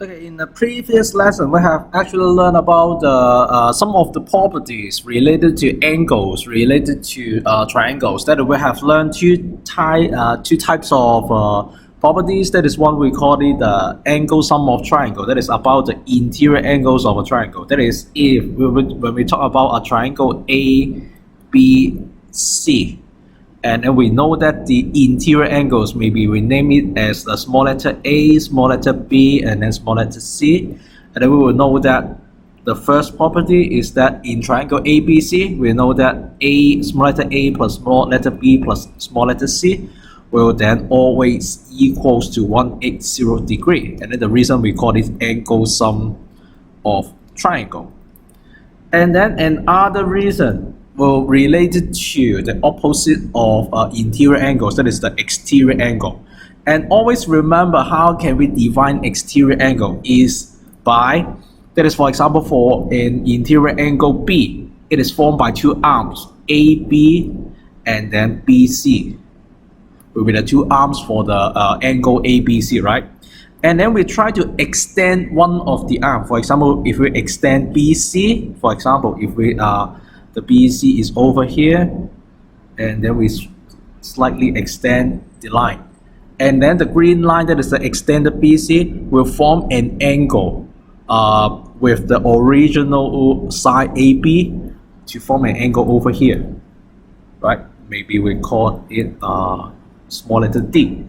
Okay, in the previous lesson, we have actually learned about some of the properties related to angles, related to triangles. That we have learned two types of properties. That is one we call it the angle sum of triangle. That is about the interior angles of a triangle. That is if when we talk about a triangle A, B, C. And then we know that the interior angles, maybe we name it as the small letter A, small letter B, and then small letter C. And then we will know that the first property is that in triangle ABC, we know that A, small letter A plus small letter B plus small letter C will then always equals to 180 degree. And then the reason we call it angle sum of triangle. And then another reason will related to the opposite of interior angles, that is the exterior angle. And always remember, how can we define exterior angle is by, that is for example for an interior angle B, it is formed by two arms AB and then BC, will be the two arms for the angle ABC, right? And then we try to extend one of the arm. For example, if we extend BC, for example, if we the BC is over here, and then we slightly extend the line, and then the green line, that is the extended BC, will form an angle with the original side AB to form an angle over here, right? Maybe we call it small letter D.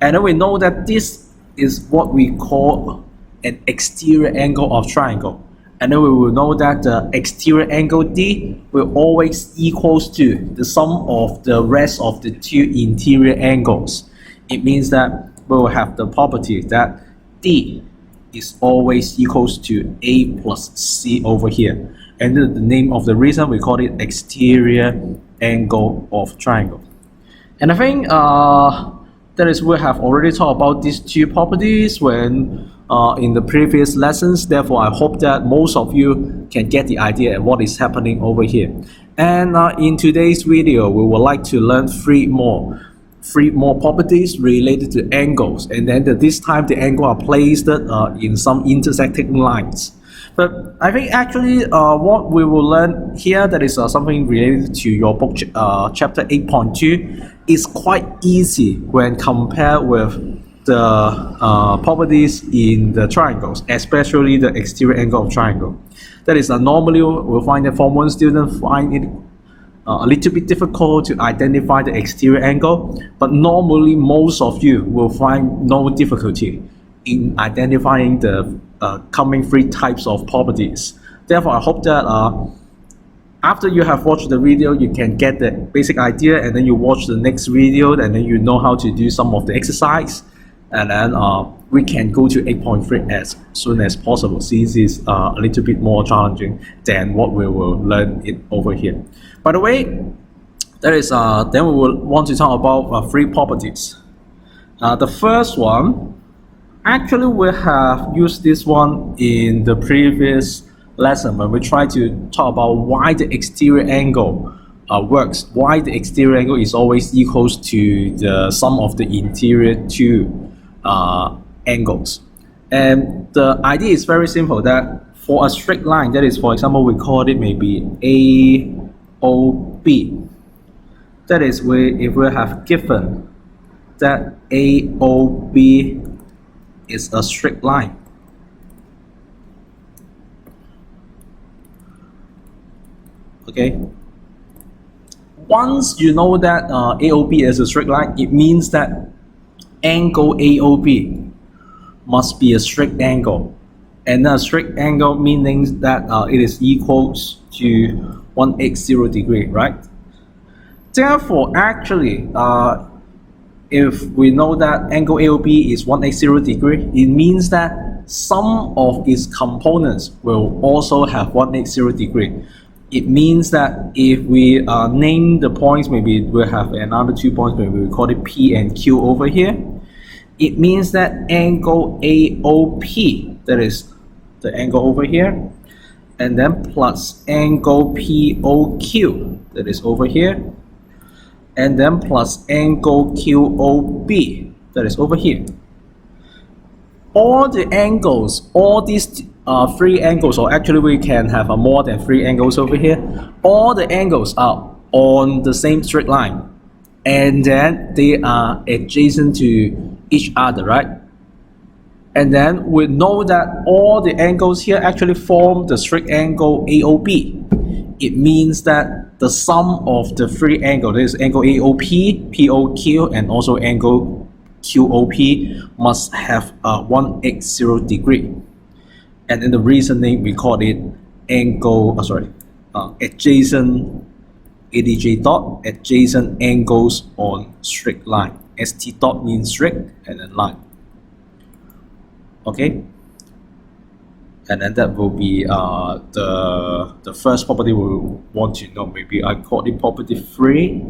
And then we know that this is what we call an exterior angle of triangle. And then we will know that the exterior angle D will always equals to the sum of the rest of the two interior angles. It means that we will have the property that D is always equals to A plus C over here. And the name of the reason we call it exterior angle of triangle. And I think that is, we have already talked about these two properties when in the previous lessons. Therefore, I hope that most of you can get the idea of what is happening over here. And in today's video, we would like to learn three more properties related to angles. And then this time the angle are placed in some intersecting lines. But I think actually what we will learn here, that is something related to your book chapter 8.2, is quite easy when compared with the properties in the triangles, especially the exterior angle of triangle. That is normally we'll find that Form 1 students find it a little bit difficult to identify the exterior angle, but normally most of you will find no difficulty in identifying the coming three types of properties. Therefore, I hope that after you have watched the video, you can get the basic idea, and then you watch the next video, and then you know how to do some of the exercise, and then we can go to 8.3 as soon as possible, since it's a little bit more challenging than what we will learn it over here. By the way, that is then we will want to talk about three properties. The first one, actually we have used this one in the previous lesson when we try to talk about why the exterior angle works, why the exterior angle is always equals to the sum of the interior two angles. And the idea is very simple, that for a straight line, that is, for example, we call it maybe AOB. That is, if we have given that AOB is a straight line, okay, once you know that AOB is a straight line, it means that angle AOB must be a straight angle, and a straight angle meaning that it is equals to 180 degree, right? Therefore, actually, if we know that angle AOB is 180 degree, it means that some of its components will also have 180 degree. It means that if we name the points, maybe we'll have another 2 points, maybe we call it P and Q over here. It means that angle AOP, that is the angle over here, and then plus angle POQ, that is over here, and then plus angle QOB, that is over here. all the angles, all these three angles, or actually we can have more than three angles over here. All the angles are on the same straight line, and then they are adjacent to each other, right? And then we know that all the angles here actually form the straight angle AOB. It means that the sum of the three angles, this angle AOP, POQ, and also angle QOP must have 180 degree. And in the reasoning, we call it angle, adjacent ADJ dot, adjacent angles on straight line. ST dot means straight and then line. Okay, and then that will be the first property we want to know. Maybe I call it property 3.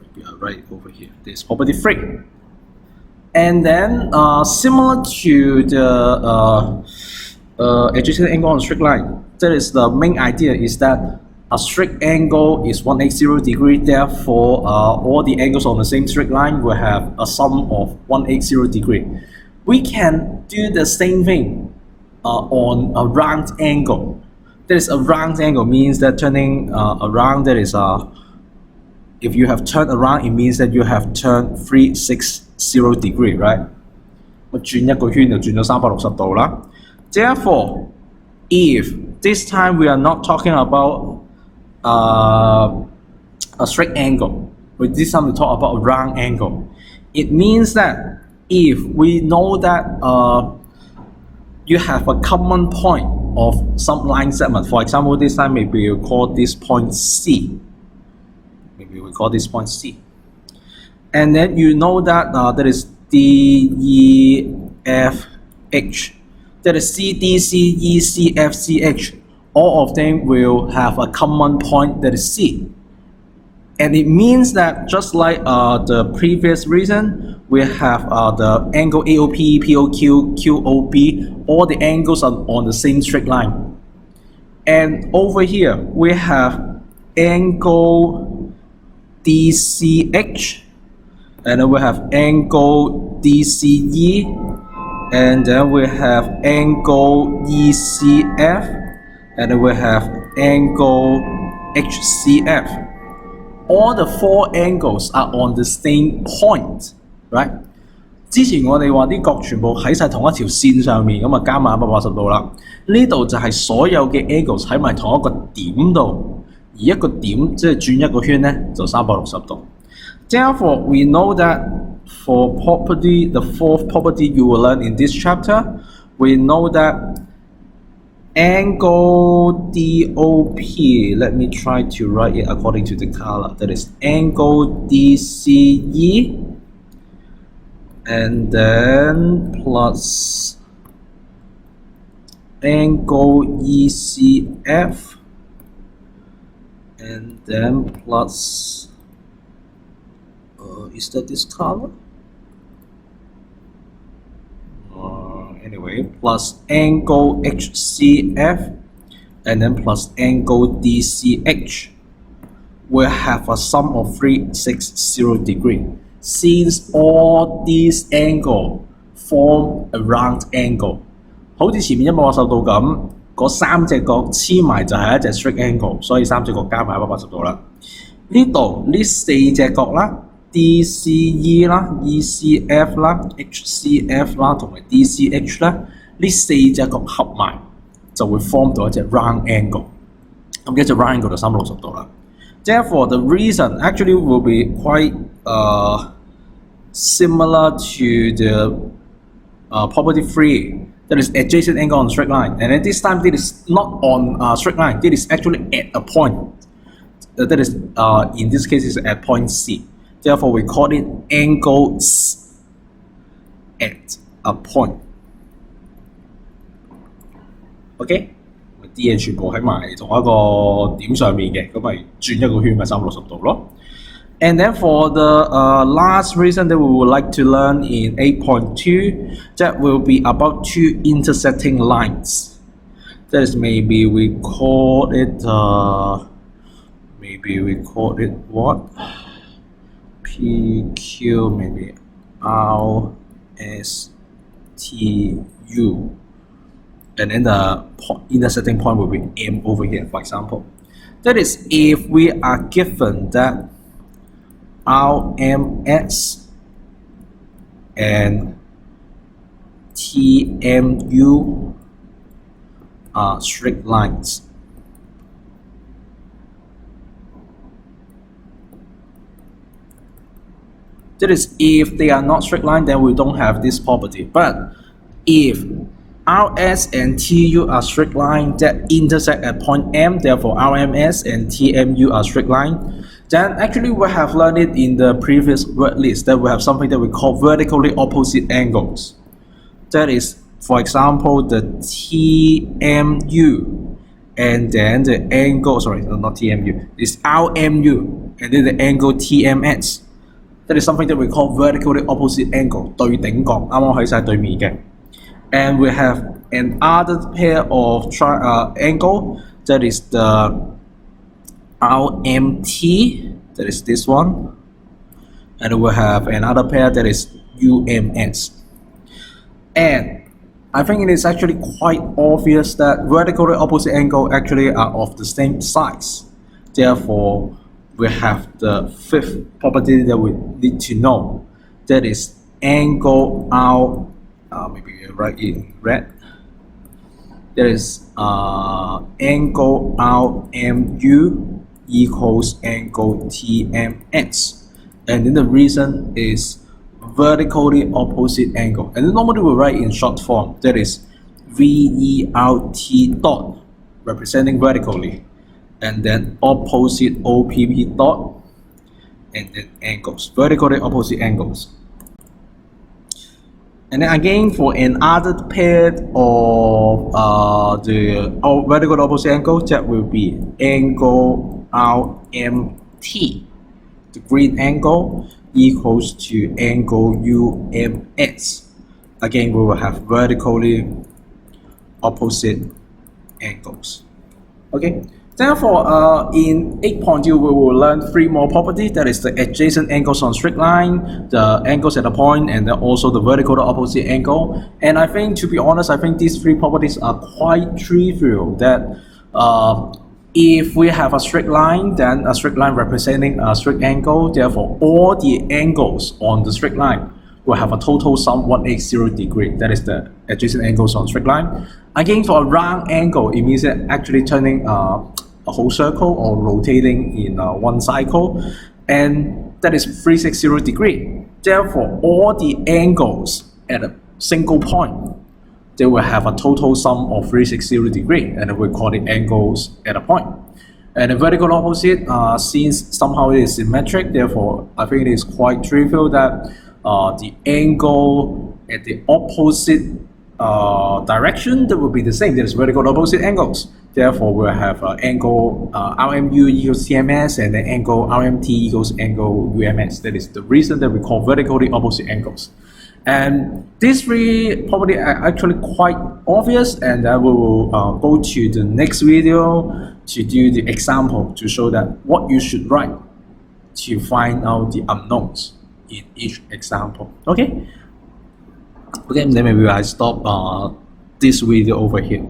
Maybe I write over here. This property 3, and then similar to the adjacent angle on straight line. That is the main idea, is that a straight angle is 180 degree, therefore all the angles on the same straight line will have a sum of 180 degree. We can do the same thing on a round angle. That is, a round angle means that turning around, that is if you have turned around, it means that you have turned 360 degree, right? 我轉一個圈就轉咗360度啦。Therefore, if this time we are not talking about a straight angle, we this time we talk about a round angle. It means that if we know that you have a common point of some line segment, for example, this time maybe we call this point C. Maybe we call this point C. And then you know that that is D, E, F, H. That is C, D, C, E, C, F, C, H. All of them will have a common point, that is C. And it means that just like the previous reason, we have the angle AOP, POQ, QOB, all the angles are on the same straight line. And over here, we have angle DCH, and then we have angle DCE, and then we have angle ECF, and then we have angle HCF. All the 4 angles are on the same point, right? 之前我哋話啲角全部喺晒同一條線上面，咁啊加埋180度啦。呢度就係所有嘅 angles 喺埋同一個點度，而一個點即係轉一個圈咧就360度。Therefore, we know that for property, the 4th property you will learn in this chapter, we know that angle DOP, let me try to write it according to the color. That is angle DCE, and then plus angle ECF, and then plus is that this color? Anyway, plus angle HCF, and then plus angle DCH will have a sum of 360 degree. Since all these angles form a round angle, 好似前面180度咁，嗰3隻角黐埋就係一隻 straight angle， 所以3隻角加埋180度啦。呢度呢4隻角啦。DCE 啦、ECF 啦、HCF 啦同埋 DCH 咧，呢4隻角合埋就會 form 到一隻 round angle。咁一隻 round angle 就360度啦。Therefore, the reason actually will be quite similar to the property 3. That is adjacent angle on straight line, and then this time this is not on straight line. This is actually at a point. That is in this case is at point C. Therefore, we call it angles at a point. OK， 啲嘢全部喺埋同一個點上面嘅，咁咪轉一個圈咪360度咯。And then for the last reason that we would like to learn in 8.2, that will be about 2 intersecting lines. That is, maybe we call it what? PQ, maybe R, S, T, U, and then the intersecting point will be M over here, for example. That is, if we are given that RMS and TMU are straight lines. That is, if they are not straight line, then we don't have this property. But if RS and TU are straight line that intersect at point M, therefore RMS and TMU are straight line, then actually we have learned it in the previous word list that we have something that we call vertically opposite angles. That is, for example, the TMU and then the angle, sorry, not TMU, it's RMU and then the angle TMS. That is something that we call vertically opposite angle, 對頂角，啱啱喺晒對面嘅。And we have another pair of angle, that is the RMT, that is this one. And we have another pair that is UMS. And I think it is actually quite obvious that vertically opposite angle actually are of the same size. Therefore, we have the fifth property that we need to know. That is angle R, maybe write in red. That is angle RMU equals angle TMS. And then the reason is vertically opposite angle. And then normally we write in short form. That is VERT dot, representing vertically. And then opposite OPP dot, and then angles, vertically opposite angles. And then again, for another pair of the vertical opposite angle, that will be angle RMT, the green angle, equals to angle UMS. Again, we will have vertically opposite angles. Okay. Therefore, in 8.2, we will learn three more properties. That is the adjacent angles on straight line, the angles at a point, and then also the vertical opposite angle. And I think, to be honest, I think these three properties are quite trivial. That if we have a straight line, then a straight line representing a straight angle. Therefore, all the angles on the straight line will have a total sum 180 degree. That is the adjacent angles on straight line. Again, for a round angle, it means that actually turning a whole circle or rotating in one cycle, and that is 360 degree. Therefore, all the angles at a single point, they will have a total sum of 360 degree, and we call it angles at a point. And the vertical opposite, since somehow it is symmetric, therefore I think it is quite trivial that the angle at the opposite direction, that will be the same. That is vertical opposite angles. Therefore, we'll have angle RMU equals TMS, and then angle RMT equals angle UMS. That is the reason that we call vertically opposite angles. And these three properties are actually quite obvious, and I will go to the next video to do the example to show that what you should write to find out the unknowns in each example. Okay? Okay, then maybe I stop this video over here.